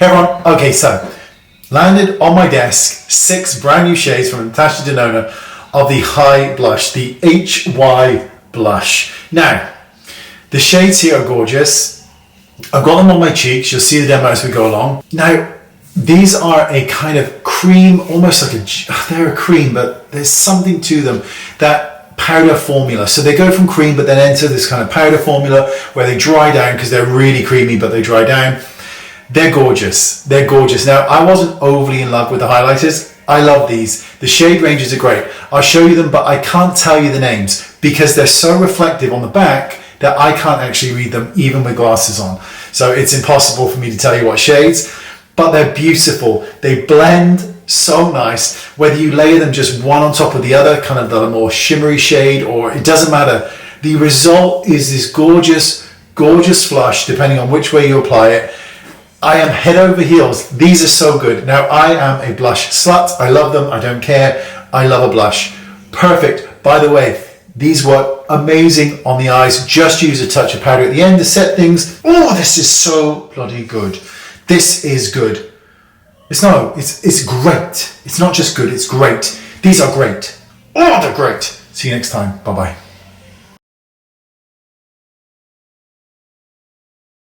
Everyone, okay, so landed on my desk 6 brand new shades from Natasha Denona of the High Blush, the HY Blush. Now, the shades here are gorgeous. I've got them on my cheeks. You'll see the demo as we go along. Now, these are a kind of cream, almost like they're a cream, but there's something to them, that powder formula. So they go from cream, but then enter this kind of powder formula where they dry down because they're really creamy, but they dry down. They're gorgeous. They're gorgeous. Now, I wasn't overly in love with the highlighters. I love these. The shade ranges are great. I'll show you them, but I can't tell you the names because they're so reflective on the back that I can't actually read them even with glasses on. So it's impossible for me to tell you what shades, but they're beautiful. They blend so nice, whether you layer them just one on top of the other, kind of the more shimmery shade, or it doesn't matter. The result is this gorgeous, gorgeous flush, depending on which way you apply it. I am head over heels. These are so good. Now, I am a blush slut. I love them. I don't care. I love a blush. Perfect. By the way, these work amazing on the eyes. Just use a touch of powder at the end to set things. Oh, this is so bloody good. This is good. It's great. It's not just good, it's great. These are great. Oh, they're great. See you next time. Bye-bye.